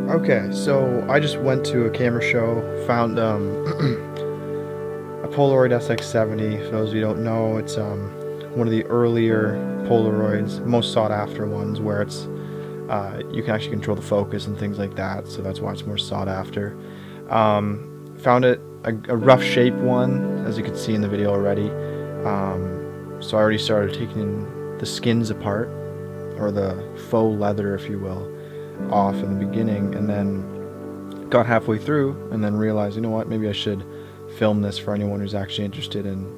Okay, so I just went to a camera show, found a Polaroid SX-70. For those of you who don't know, it's one of the earlier Polaroids, most sought after ones, where it's you can actually control the focus and things like that, so that's why it's more sought after. Found it a rough shape one, as you can see in the video already. So I already started taking the skins apart, or the faux leather, if you will, off in the beginning, and then got halfway through and then realized, you know what, maybe I should film this for anyone who's actually interested in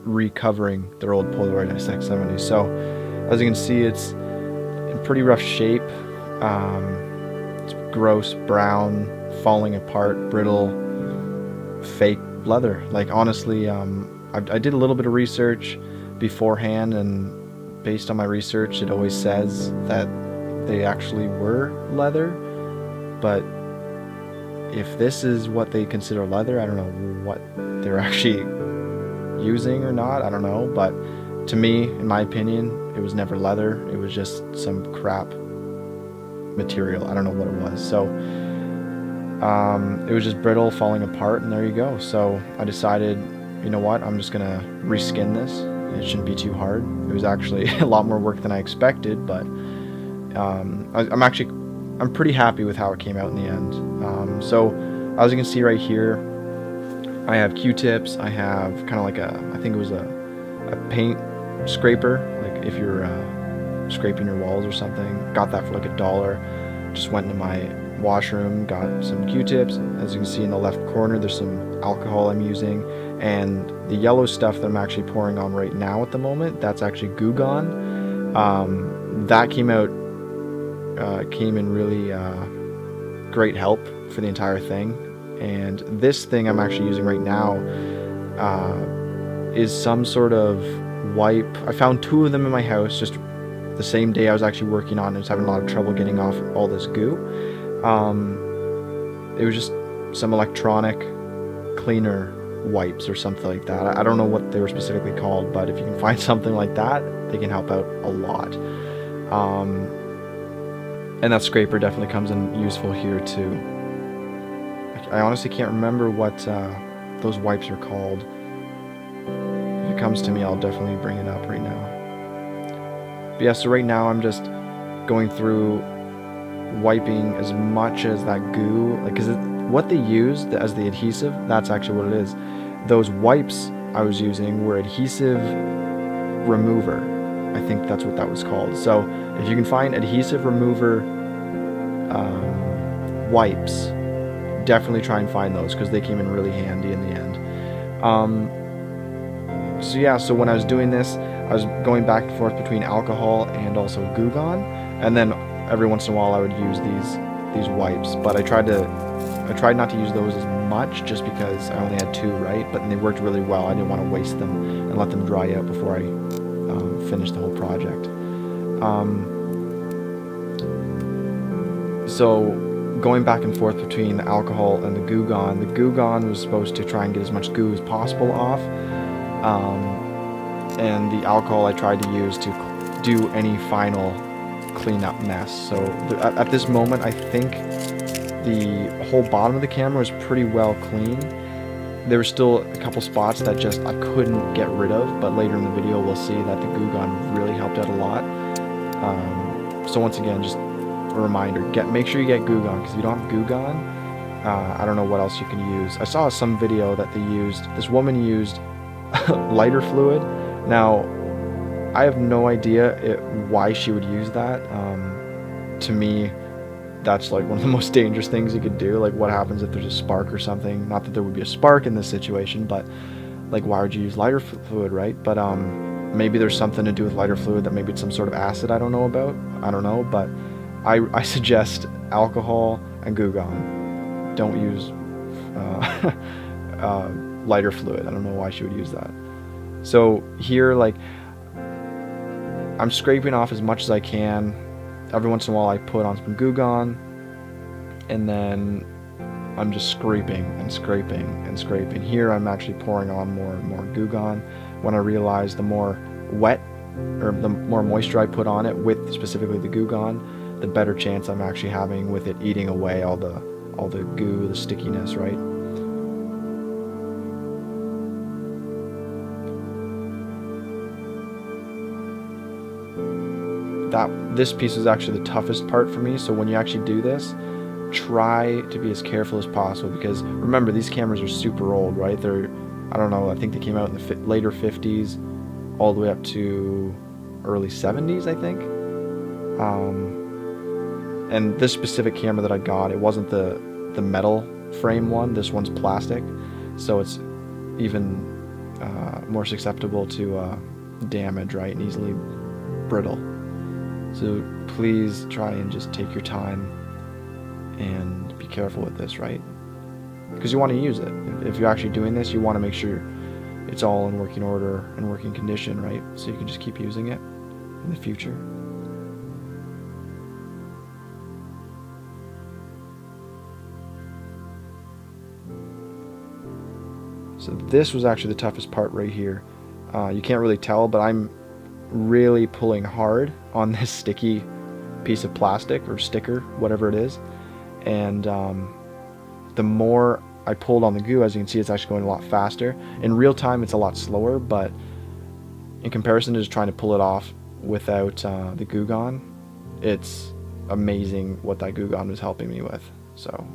recovering their old Polaroid SX-70. So as you can see, it's in pretty rough shape. It's gross brown, falling apart, brittle, fake leather. Like, honestly, I did a little bit of research beforehand, and based on my research, it always says that they actually were leather. But if this is what they consider leather, I don't know what they're actually using or not, I don't know. But to me, in my opinion, it was never leather. It was just some crap material. I don't know what it was. So it was just brittle, falling apart, and there you go. So I decided, you know what, I'm just gonna reskin this. It shouldn't be too hard. It was actually a lot more work than I expected, but I'm pretty happy with how it came out in the end. So as you can see right here, I have Q-tips. I have kind of like I think it was a paint scraper, like if you're scraping your walls or something. Got that for like $1. Just went into my washroom, got some Q-tips. As you can see in the left corner, there's some alcohol I'm using, and the yellow stuff that I'm actually pouring on right now at the moment, that's actually Goo Gone. That came in really great help for the entire thing. And this thing I'm actually using right now is some sort of wipe. I found 2 of them in my house just the same day I was actually working on it. I was having a lot of trouble getting off all this goo. It was just some electronic cleaner wipes or something like that. I don't know what they were specifically called, but if you can find something like that, they can help out a lot. And that scraper definitely comes in useful here too. I honestly can't remember what those wipes are called. If it comes to me, I'll definitely bring it up right now. But yeah, so right now I'm just going through wiping as much as that goo, like, because what they used as the adhesive, that's actually what it is. Those wipes I was using were adhesive remover. I think that's what that was called. So if you can find adhesive remover wipes, definitely try and find those, because they came in really handy in the end. So yeah, so when I was doing this, I was going back and forth between alcohol and also Goo Gone, and then every once in a while I would use these wipes. But I tried not to use those as much, just because I only had 2, right? But they worked really well. I didn't want to waste them and let them dry out before I finished the whole project. So going back and forth between the alcohol and the Goo Gone was supposed to try and get as much goo as possible off. And the alcohol I tried to use to do any final cleanup mess. So at this moment, I think the whole bottom of the camera was pretty well clean. There were still a couple spots that just I couldn't get rid of, but later in the video we'll see that the Goo Gone really helped out a lot. So once again, just a reminder, make sure you get Goo Gone, because if you don't have Goo Gone, I don't know what else you can use. I saw some video that this woman used lighter fluid. Now, I have no idea why she would use that. To me, that's like one of the most dangerous things you could do. Like, what happens if there's a spark or something? Not that there would be a spark in this situation, but like, why would you use lighter fluid, right? But maybe there's something to do with lighter fluid, that maybe it's some sort of acid I don't know about. I don't know, but I suggest alcohol and Goo Gone. Don't use lighter fluid. I don't know why she would use that. So here, like, I'm scraping off as much as I can. Every once in a while I put on some Goo Gone, and then I'm just scraping and scraping and scraping. Here I'm actually pouring on more and more Goo Gone, when I realize the more wet, or the more moisture I put on it with specifically the Goo Gone, the better chance I'm actually having with it eating away all the goo, the stickiness, right? This piece is actually the toughest part for me, so when you actually do this, try to be as careful as possible, because remember, these cameras are super old, right? They're, I don't know, I think they came out in the later 50s all the way up to early 70s, I think. And this specific camera that I got, it wasn't the metal frame one. This one's plastic, so it's even more susceptible to damage, right, and easily brittle. So please try and just take your time and be careful with this, right? Because you want to use it. If you're actually doing this, you want to make sure it's all in working order and working condition, right? So you can just keep using it in the future. So this was actually the toughest part right here. You can't really tell, but I'm really pulling hard on this sticky piece of plastic or sticker, whatever it is. And the more I pulled on the goo, as you can see, it's actually going a lot faster. In real time, it's a lot slower, but in comparison to just trying to pull it off without the Goo Gone, it's amazing what that Goo Gone was helping me with. So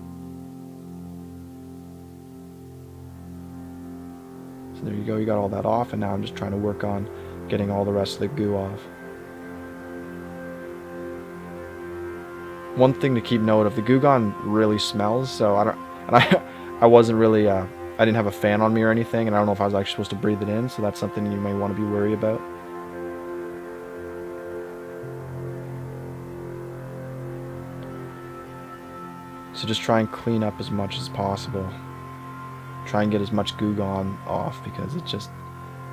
there you go, you got all that off, and now I'm just trying to work on getting all the rest of the goo off. One thing to keep note of, the Goo Gone really smells, so I wasn't really, I didn't have a fan on me or anything, and I don't know if I was actually supposed to breathe it in, so that's something you may want to be worried about. So just try and clean up as much as possible. Try and get as much Goo Gone off, because it just,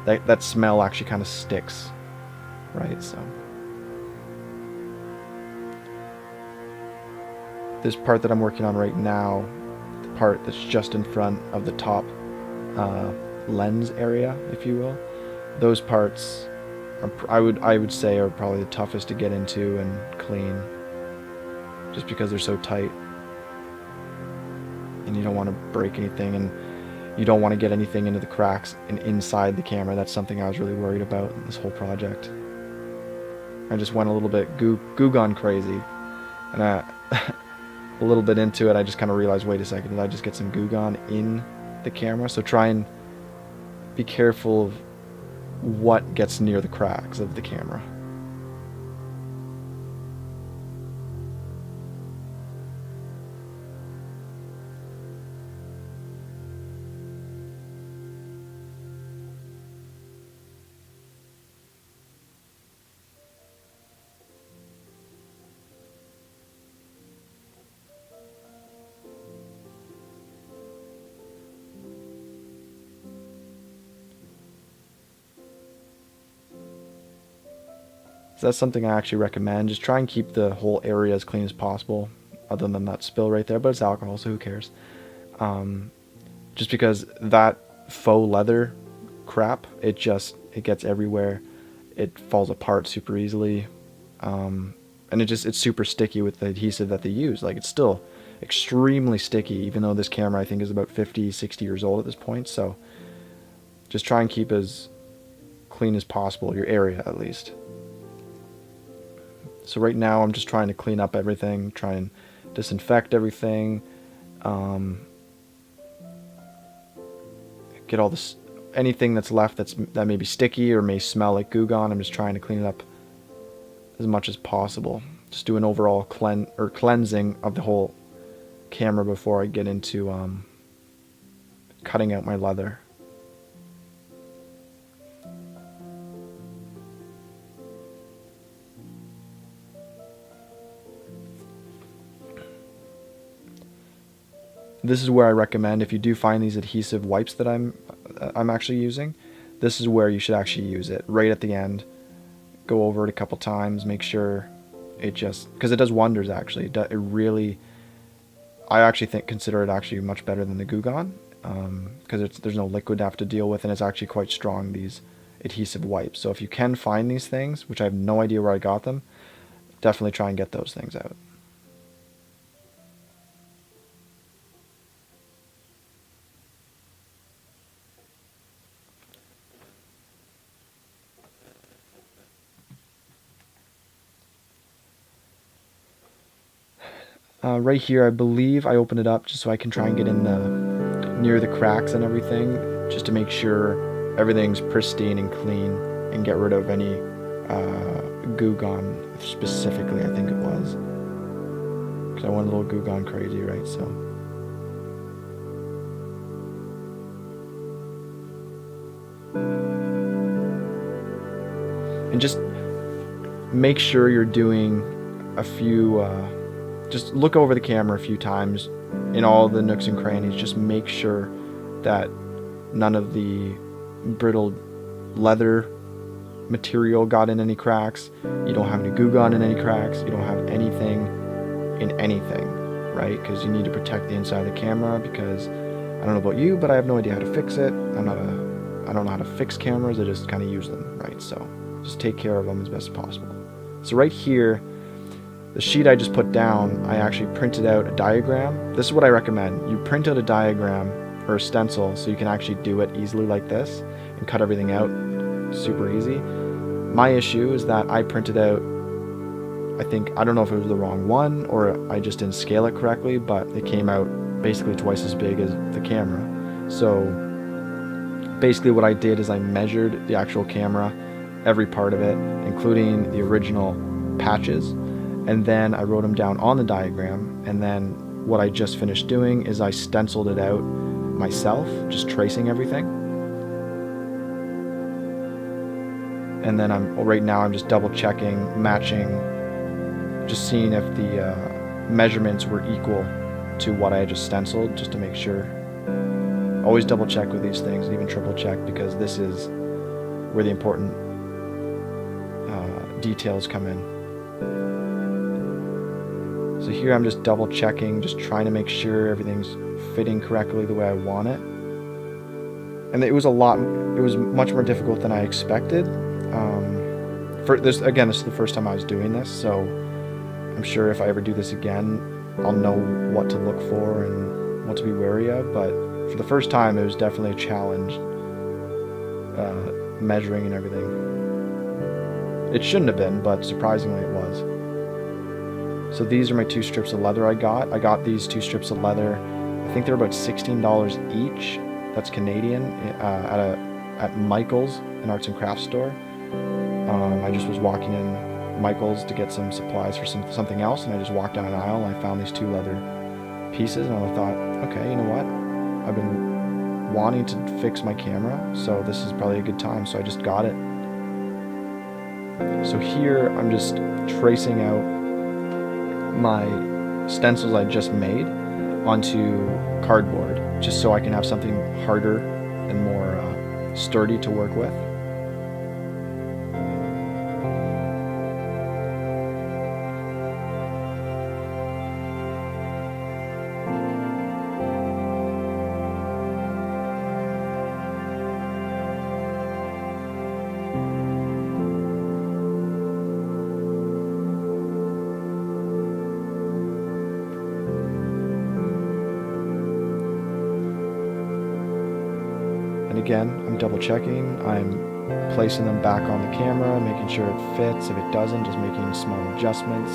that smell actually kind of sticks, right? So this part that I'm working on right now, the part that's just in front of the top lens area, if you will, those parts are, I would say, are probably the toughest to get into and clean, just because they're so tight, and you don't want to break anything, and you don't want to get anything into the cracks and inside the camera. That's something I was really worried about in this whole project. I just went a little bit Goo Gone crazy, and a little bit into it, I just kind of realized, wait a second, did I just get some Goo Gone in the camera? So try and be careful of what gets near the cracks of the camera. So that's something I actually recommend. Just try and keep the whole area as clean as possible, other than that spill right there, but it's alcohol, so who cares? Just because that faux leather crap, it gets everywhere. It falls apart super easily. And it's super sticky with the adhesive that they use. Like, it's still extremely sticky, even though this camera I think is about 50, 60 years old at this point. So just try and keep as clean as possible, your area at least. So right now I'm just trying to clean up everything, try and disinfect everything, get all this, anything that's left that may be sticky or may smell like Goo Gone. I'm just trying to clean it up as much as possible. Just do an overall cleansing of the whole camera before I get into cutting out my leather. This is where I recommend, if you do find these adhesive wipes that I'm actually using, this is where you should actually use it, right at the end. Go over it a couple times, make sure it just, because it does wonders actually. It really, I actually consider it actually much better than the Goo Gone, because there's no liquid to have to deal with, and it's actually quite strong, these adhesive wipes. So if you can find these things, which I have no idea where I got them, definitely try and get those things out. Right here, I believe I opened it up just so I can try and get in near the cracks and everything, just to make sure everything's pristine and clean and get rid of any goo gone specifically, I think it was. Because I went a little goo gone crazy, right? So. And just make sure you're doing a few, just look over the camera a few times in all the nooks and crannies. Just make sure that none of the brittle leather material got in any cracks. You don't have any goo gone in any cracks. You don't have anything in anything, right? Because you need to protect the inside of the camera, because I don't know about you, but I have no idea how to fix it. I don't know how to fix cameras. I just kind of use them, right? So just take care of them as best as possible. So right here, the sheet I just put down, I actually printed out a diagram. This is what I recommend. You print out a diagram or a stencil so you can actually do it easily like this and cut everything out super easy. My issue is that I printed out, I don't know if it was the wrong one or I just didn't scale it correctly, but it came out basically twice as big as the camera. So basically what I did is I measured the actual camera, every part of it, including the original patches, and then I wrote them down on the diagram. And then what I just finished doing is I stenciled it out myself, just tracing everything. And then right now I'm just double checking, matching, just seeing if the measurements were equal to what I had just stenciled, just to make sure. Always double check with these things, and even triple check, because this is where the important details come in. So here I'm just double checking, just trying to make sure everything's fitting correctly the way I want it. And it was much more difficult than I expected. This is the first time I was doing this, so I'm sure if I ever do this again, I'll know what to look for and what to be wary of. But for the first time, it was definitely a challenge, measuring and everything. It shouldn't have been, but surprisingly it was. So these are my 2 strips of leather I got. I got these 2 strips of leather, I think they're about $16 each. That's Canadian, at Michael's, an arts and crafts store. I just was walking in Michael's to get some supplies for something else, and I just walked down an aisle and I found these 2 leather pieces, and I thought, okay, you know what? I've been wanting to fix my camera, so this is probably a good time, so I just got it. So here I'm just tracing out my stencils I just made onto cardboard, just so I can have something harder and more sturdy to work with. Again, I'm double checking, I'm placing them back on the camera, making sure it fits. If it doesn't, just making small adjustments.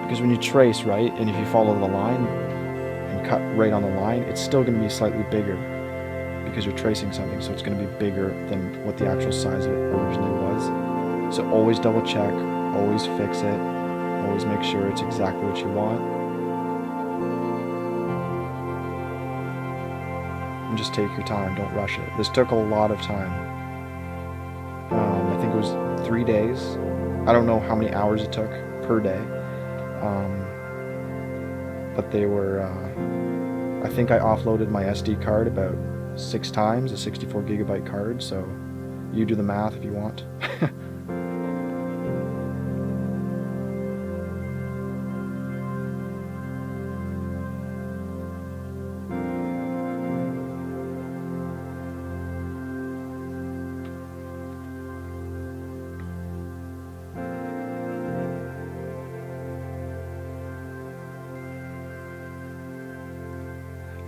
Because when you trace, right, and if you follow the line and cut right on the line, it's still going to be slightly bigger because you're tracing something, so it's going to be bigger than what the actual size of it originally was. So always double check, always fix it, always make sure it's exactly what you want. And just take your time, don't rush it. This took a lot of time. I think it was 3 days. I don't know how many hours it took per day. But they were, I think I offloaded my SD card about 6 times, a 64 gigabyte card, so you do the math if you want.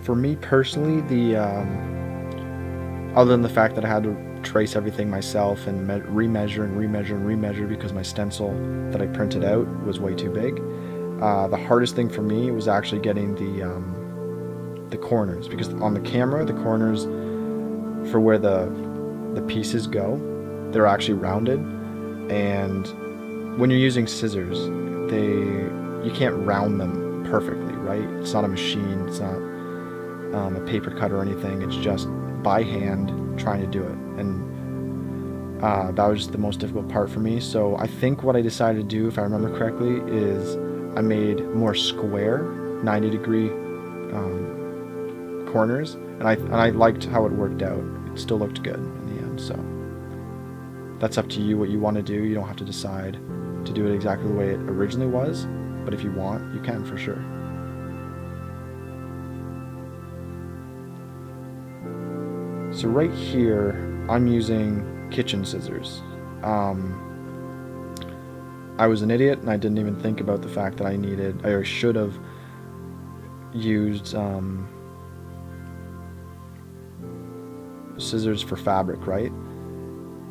For me personally, the other than the fact that I had to trace everything myself and remeasure and remeasure and remeasure because my stencil that I printed out was way too big, the hardest thing for me was actually getting the corners, because on the camera the corners for where the pieces go, they're actually rounded, and when you're using scissors, you can't round them perfectly, right? It's not a machine, it's not a paper cutter or anything, it's just by hand trying to do it, and that was the most difficult part for me. So I think what I decided to do, if I remember correctly, is I made more square 90-degree corners, and I liked how it worked out. It still looked good in the end. So that's up to you what you want to do. You don't have to decide to do it exactly the way it originally was, but if you want, you can for sure. So right here, I'm using kitchen scissors. I was an idiot and I didn't even think about the fact that I should have used scissors for fabric, right?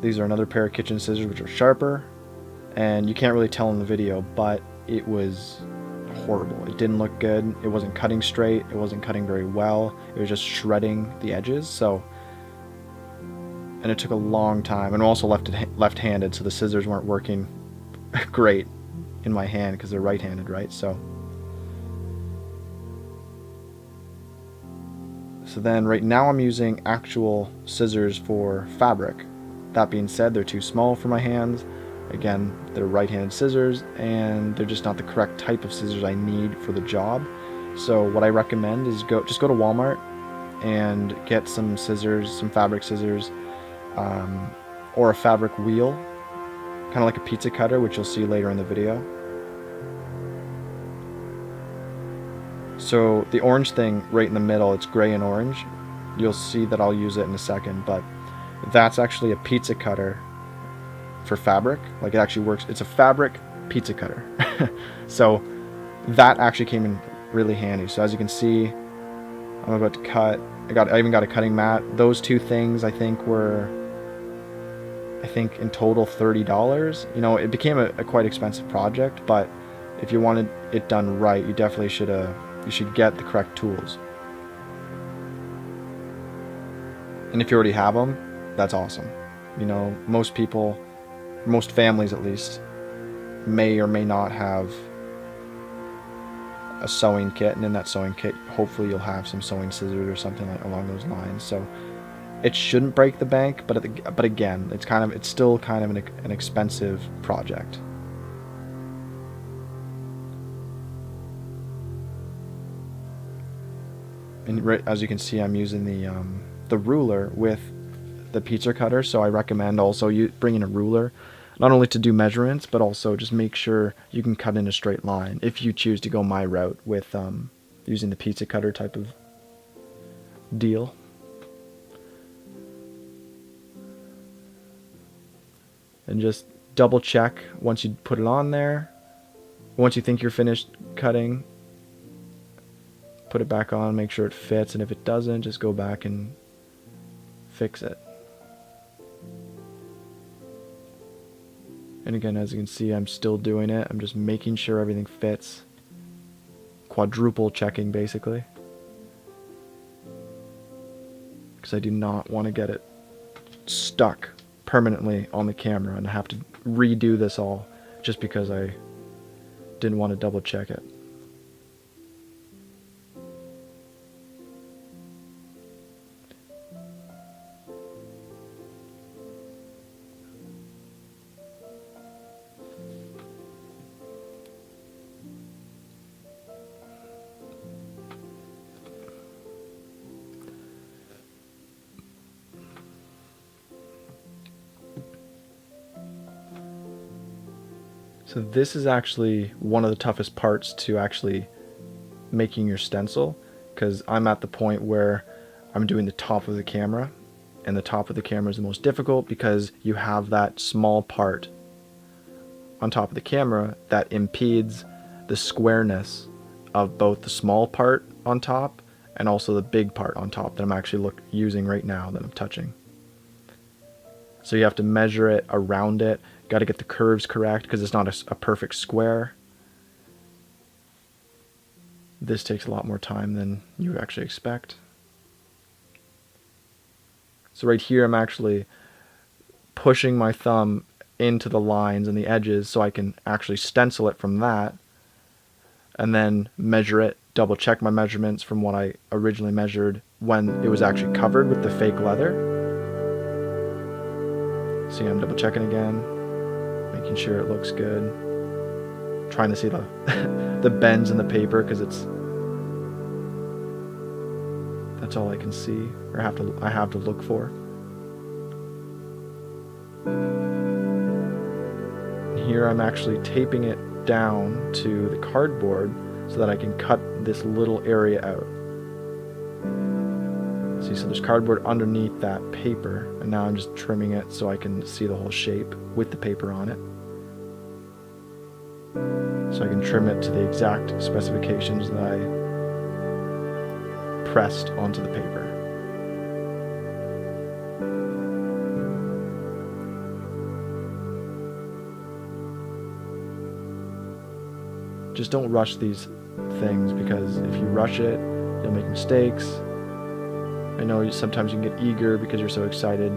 These are another pair of kitchen scissors which are sharper, and you can't really tell in the video, but it was horrible. It didn't look good. It wasn't cutting straight. It wasn't cutting very well. It was just shredding the edges. And it took a long time, and also left-handed, so the scissors weren't working great in my hand because they're right-handed, right? So then right now I'm using actual scissors for fabric. That being said, they're too small for my hands. Again, they're right-handed scissors, and they're just not the correct type of scissors I need for the job. So what I recommend is just go to Walmart and get some scissors, some fabric scissors, or a fabric wheel, kind of like a pizza cutter, which you'll see later in the video. So the orange thing right in the middle, it's gray and orange. You'll see that I'll use it in a second, but that's actually a pizza cutter for fabric. Like, it actually works. It's a fabric pizza cutter. So that actually came in really handy. So as you can see, I'm about to cut. I even got a cutting mat. Those two things I think were, in total $30. You know, it became a quite expensive project, but if you wanted it done right, you definitely should get the correct tools. And if you already have them, that's awesome. You know, most people, most families at least, may or may not have a sewing kit, and in that sewing kit, hopefully you'll have some sewing scissors or something along those lines. So it shouldn't break the bank, but again, it's still kind of an expensive project. And right, as you can see, I'm using the ruler with the pizza cutter, so I recommend also you bring in a ruler, not only to do measurements, but also just make sure you can cut in a straight line if you choose to go my route with using the pizza cutter type of deal. And just double check once you put it on there. Once you think you're finished cutting, put it back on, make sure it fits, and if it doesn't, just go back and fix it. And again, as you can see, I'm still doing it. I'm just making sure everything fits. Quadruple checking, basically. Because I do not want to get it stuck permanently on the camera and have to redo this all just because I didn't want to double check it. So this is actually one of the toughest parts to actually making your stencil, because I'm at the point where I'm doing the top of the camera, and the top of the camera is the most difficult because you have that small part on top of the camera that impedes the squareness of both the small part on top and also the big part on top that I'm actually using right now that I'm touching. So you have to measure it around it. Got to get the curves correct because it's not a perfect square. This takes a lot more time than you would actually expect. So right here I'm actually pushing my thumb into the lines and the edges so I can actually stencil it from that, and then measure it, double check my measurements from what I originally measured when it was actually covered with the fake leather. See, I'm double checking again, making sure it looks good. Trying to see the the bends in the paper because that's all I can see, or I have to look for. Here I'm actually taping it down to the cardboard so that I can cut this little area out. See, so there's cardboard underneath that paper, and now I'm just trimming it so I can see the whole shape with the paper on it. So I can trim it to the exact specifications that I pressed onto the paper. Just don't rush these things, because if you rush it, you'll make mistakes. I know sometimes you can get eager because you're so excited.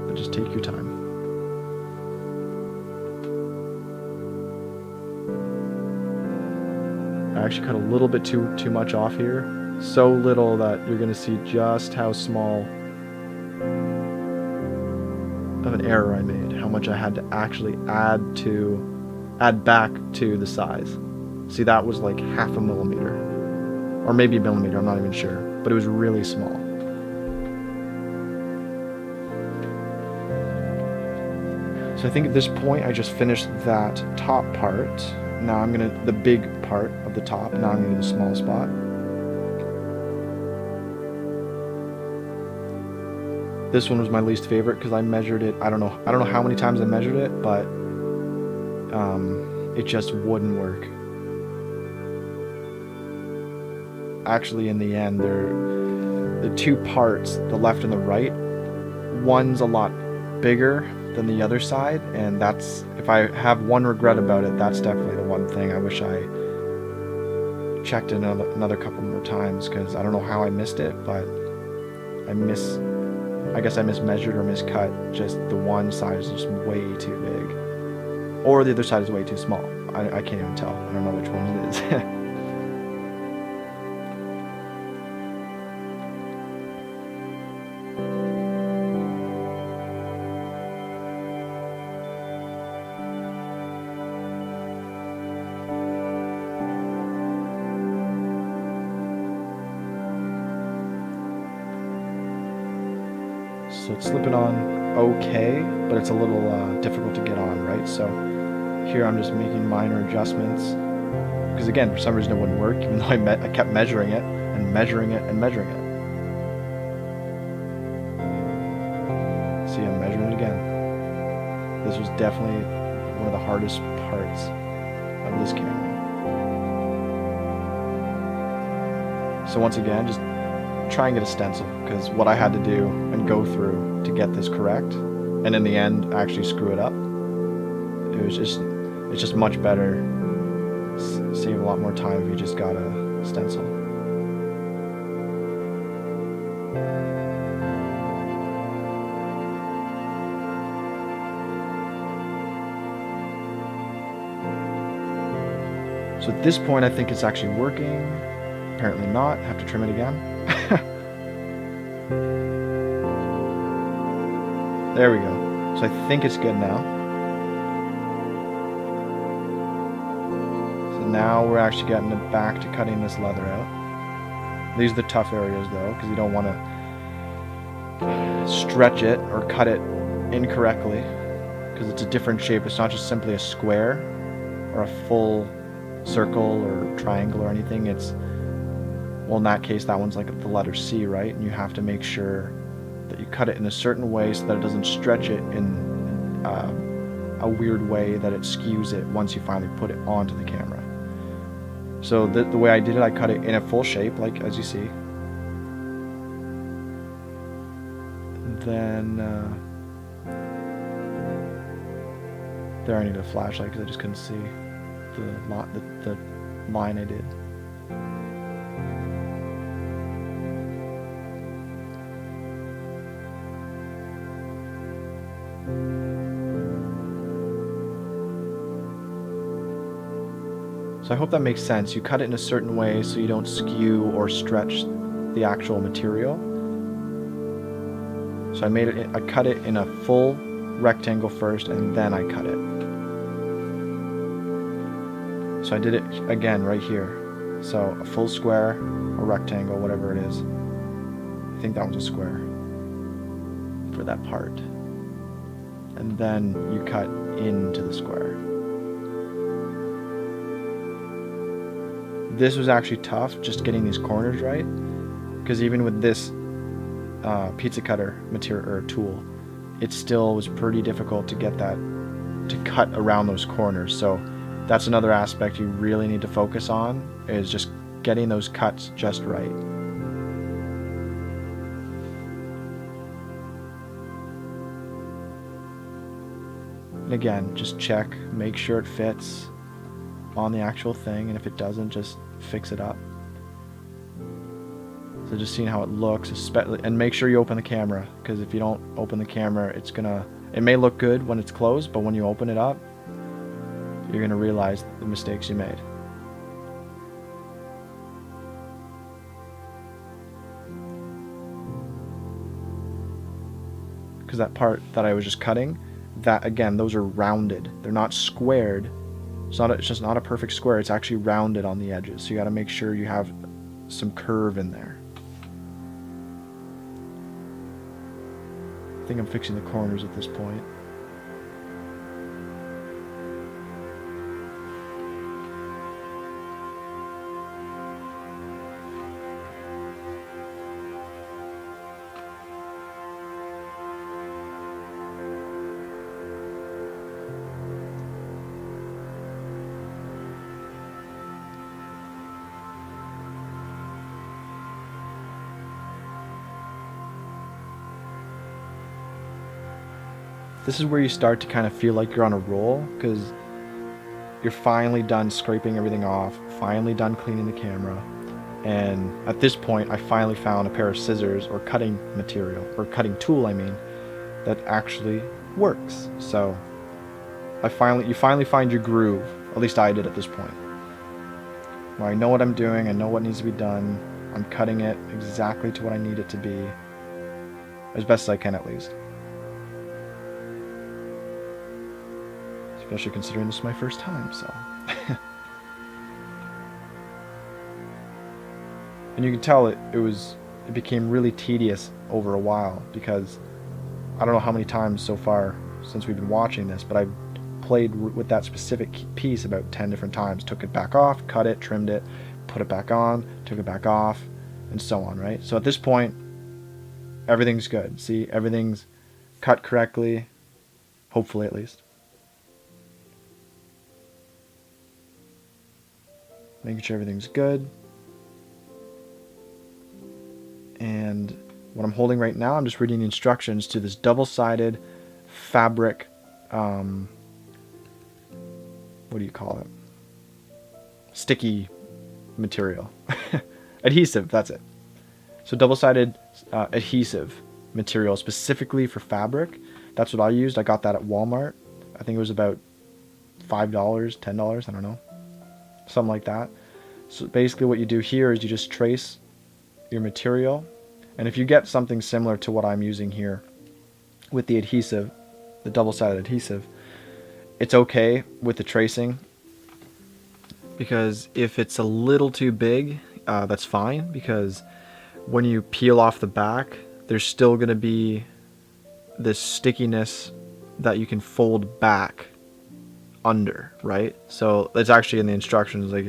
But just take your time. I actually cut a little bit too much off here. So little that you're going to see just how small of an error I made, how much I had to actually add back to the size. See, that was like 0.5 millimeter, or maybe a millimeter, I'm not even sure, but it was really small. So I think at this point I just finished that top part. Now I'm gonna, the big part of the top, now I'm gonna do the small spot. This one was my least favorite because I measured it, I don't know how many times I measured it, but it just wouldn't work. Actually, in the end, the two parts, the left and the right, one's a lot bigger than the other side, and that's, if I have one regret about it, that's definitely the one thing I wish I checked another couple more times, because I don't know how I missed it, but I guess I mismeasured or miscut. Just the one side is just way too big, or the other side is way too small. I can't even tell. I don't know which one it is. So it's slipping on okay, but it's a little difficult to get on, right? So here I'm just making minor adjustments, because again, for some reason it wouldn't work, even though I kept measuring it and measuring it and measuring it. See, I'm measuring it again. This was definitely one of the hardest parts of this camera. So once again, just try and get a stencil, because what I had to do and go through to get this correct, and in the end actually screw it up, it's just much better, save a lot more time if you just got a stencil. So at this point I think it's actually working. Apparently not. Have to trim it again. There we go. So I think it's good now. So now we're actually getting it back to cutting this leather out. These are the tough areas though, because you don't want to stretch it or cut it incorrectly, because it's a different shape. It's not just simply a square or a full circle or triangle or anything. It's, well, in that case, that one's like the letter C, right? And you have to make sure that you cut it in a certain way so that it doesn't stretch it in a weird way that it skews it once you finally put it onto the camera. So the way I did it, I cut it in a full shape, like as you see. Then there I needed a flashlight because I just couldn't see the line I did. So I hope that makes sense. You cut it in a certain way so you don't skew or stretch the actual material. So I cut it in a full rectangle first, and then I cut it. So I did it again right here. So a full square, a rectangle, whatever it is. I think that one's a square for that part. And then you cut into the square. This was actually tough, just getting these corners right, because even with this pizza cutter material or tool, it still was pretty difficult to get that to cut around those corners. So that's another aspect you really need to focus on, is just getting those cuts just right. And again, just check, make sure it fits on the actual thing, and if it doesn't, just fix it up. So just seeing how it looks, especially, and make sure you open the camera, because if you don't open the camera, it may look good when it's closed, but when you open it up, you're gonna realize the mistakes you made. Because that part that I was just cutting, that again, those are rounded. They're not squared. It's just not a perfect square. It's actually rounded on the edges. So you got to make sure you have some curve in there. I think I'm fixing the corners at this point. This is where you start to kind of feel like you're on a roll, because you're finally done scraping everything off, finally done cleaning the camera, and at this point I finally found a pair of scissors or cutting material, or cutting tool I mean, that actually works. So you finally find your groove, at least I did at this point, where I know what I'm doing, I know what needs to be done, I'm cutting it exactly to what I need it to be, as best as I can at least. Especially considering this is my first time, so. And you can tell it became really tedious over a while, because I don't know how many times so far since we've been watching this, but I've played with that specific piece about 10 different times. Took it back off, cut it, trimmed it, put it back on, took it back off, and so on, right? So at this point, everything's good. See, everything's cut correctly, hopefully at least. Making sure everything's good. And what I'm holding right now, I'm just reading the instructions to this double-sided fabric, what do you call it? Sticky material. Adhesive, that's it. So double-sided adhesive material specifically for fabric. That's what I used. I got that at Walmart. I think it was about $5, $10, I don't know. Something like that. So basically what you do here is you just trace your material, and if you get something similar to what I'm using here with the adhesive, the double-sided adhesive, it's okay with the tracing, because if it's a little too big, that's fine, because when you peel off the back, there's still going to be this stickiness that you can fold back under, right? So it's actually in the instructions, like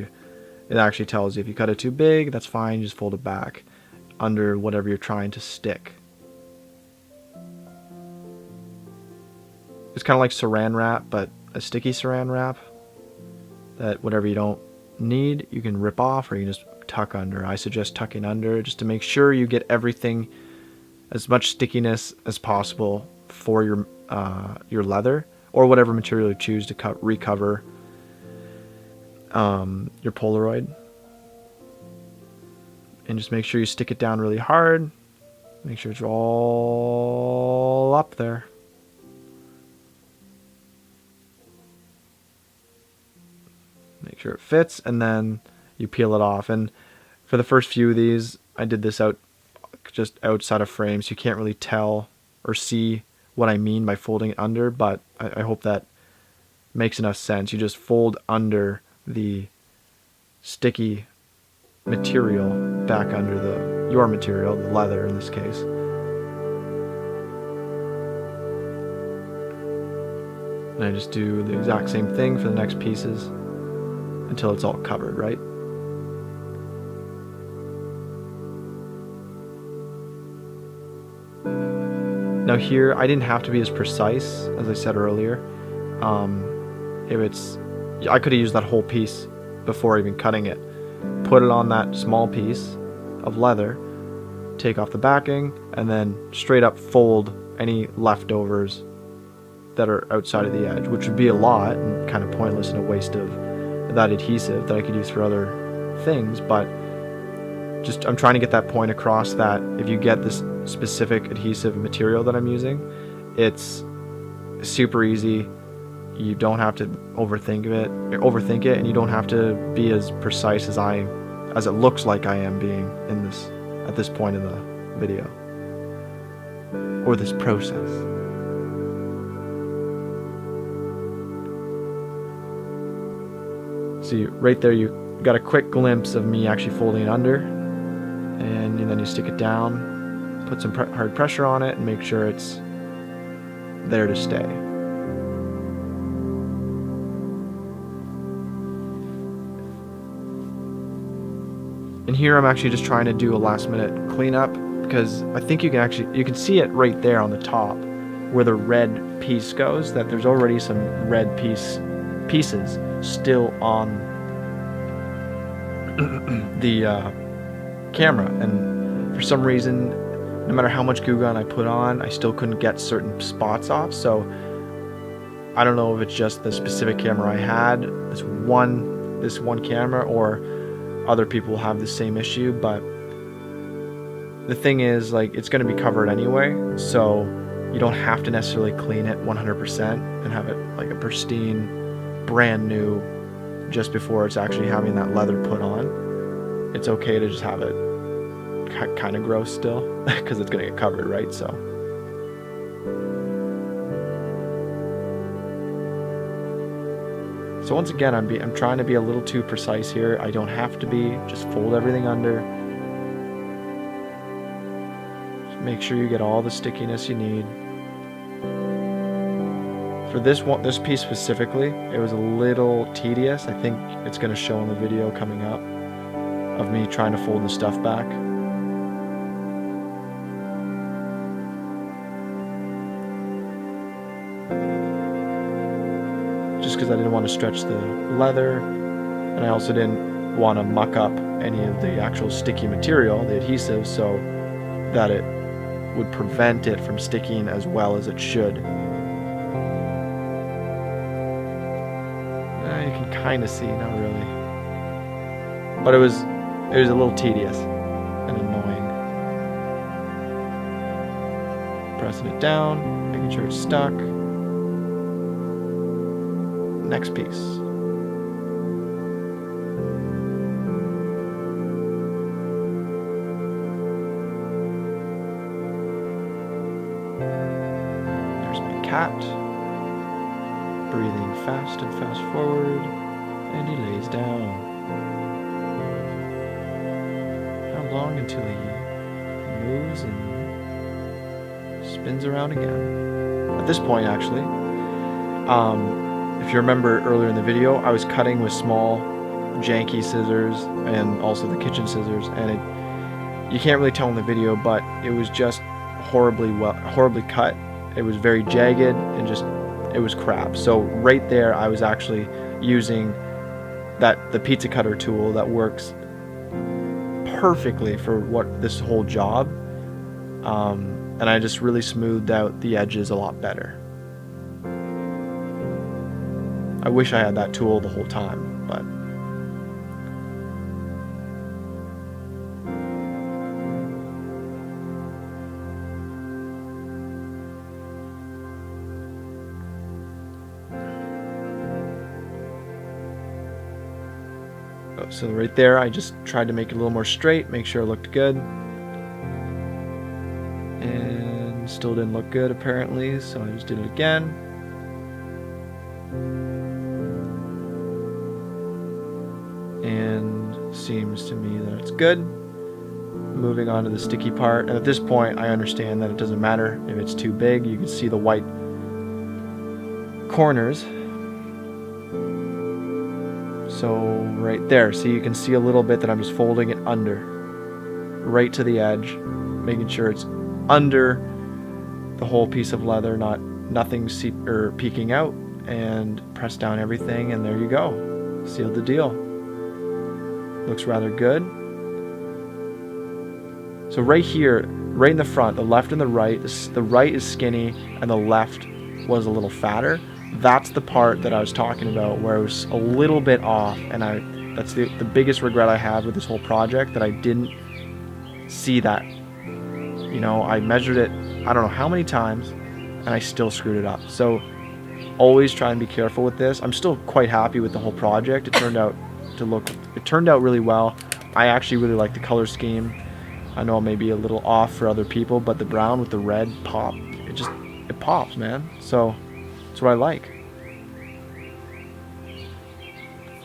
it actually tells you if you cut it too big, that's fine, just fold it back under whatever you're trying to stick. it's kind of like saran wrap, but a sticky saran wrap. That whatever you don't need, you can rip off, or you can just tuck under. I suggest tucking under just to make sure you get everything, as much stickiness as possible for your leather or whatever material you choose to recover your Polaroid. And just make sure you stick it down really hard. Make sure it's all up there. Make sure it fits, and then you peel it off. And for the first few of these, I did this just outside of frame, so you can't really tell or see what I mean by folding it under, but I hope that makes enough sense. You just fold under the sticky material back under your material, the leather in this case. And I just do the exact same thing for the next pieces until it's all covered, right? Now here, I didn't have to be as precise as I said earlier. I could have used that whole piece before even cutting it. Put it on that small piece of leather, take off the backing, and then straight up fold any leftovers that are outside of the edge, which would be a lot and kind of pointless and a waste of that adhesive that I could use for other things. But just I'm trying to get that point across that if you get this specific adhesive material that I'm using, it's super easy. You don't have to overthink it, and you don't have to be as precise as it looks like I am being at this point in the video or this process. See, right there you got a quick glimpse of me actually folding it under, and then you stick it down, put some hard pressure on it, and make sure it's there to stay. And here I'm actually just trying to do a last minute cleanup, because I think you can see it right there on the top where the red piece goes, that there's already some red pieces still on the camera, and for some reason, no matter how much Goo Gone I put on, I still couldn't get certain spots off. So I don't know if it's just the specific camera I had, this one camera, or other people have the same issue. But the thing is, like, it's going to be covered anyway, so you don't have to necessarily clean it 100% and have it like a pristine, brand new just before it's actually having that leather put on. It's okay to just have it kind of gross still because it's going to get covered, right? So once again, I'm trying to be a little too precise here. I don't have to be. Just fold everything under. Just make sure you get all the stickiness you need. For this piece specifically, it was a little tedious. I think it's going to show in the video coming up of me trying to fold the stuff back. Just because I didn't want to stretch the leather, and I also didn't want to muck up any of the actual sticky material, the adhesive, so that it would prevent it from sticking as well as it should. You can kind of see, not really, but it was a little tedious and annoying. Pressing it down, making sure it's stuck. Next piece. There's my cat, breathing fast and fast forward, and he lays down. How long until he moves and spins around again? At this point, actually, if you remember earlier in the video, I was cutting with small, janky scissors and also the kitchen scissors, and you can't really tell in the video, but it was just horribly cut. It was very jagged and just it was crap. So right there I was actually using the pizza cutter tool that works perfectly for what this whole job, and I just really smoothed out the edges a lot better. I wish I had that tool the whole time, but so right there I just tried to make it a little more straight, make sure it looked good, and still didn't look good apparently, so I just did it again. And seems to me that it's good. Moving on to the sticky part, and at this point I understand that it doesn't matter if it's too big. You can see the white corners. So right there, see, you can see a little bit that I'm just folding it under, right to the edge, making sure it's under the whole piece of leather, nothing peeking out, and press down everything, and there you go. Sealed the deal. Looks rather good. So right here, right in the front, the left and the right is skinny and the left was a little fatter. That's the part that I was talking about where it was a little bit off, and that's the biggest regret I have with this whole project, that I didn't see that. You know, I measured it I don't know how many times and I still screwed it up. So always try and be careful with this. I'm still quite happy with the whole project. It turned out really well. I actually really like the color scheme. I know it may be a little off for other people, but the brown with the red pop, it pops, man. So that's what I like.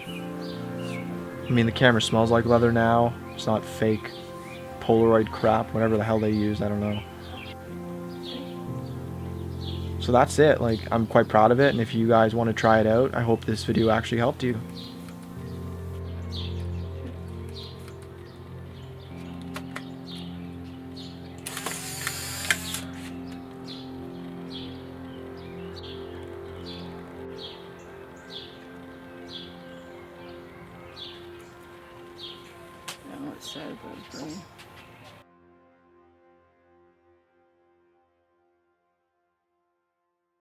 I mean, the camera smells like leather now. It's not fake Polaroid crap, whatever the hell they use, I don't know. So that's it. Like, I'm quite proud of it, and if you guys want to try it out, I hope this video actually helped you. I don't know what it said, but it's really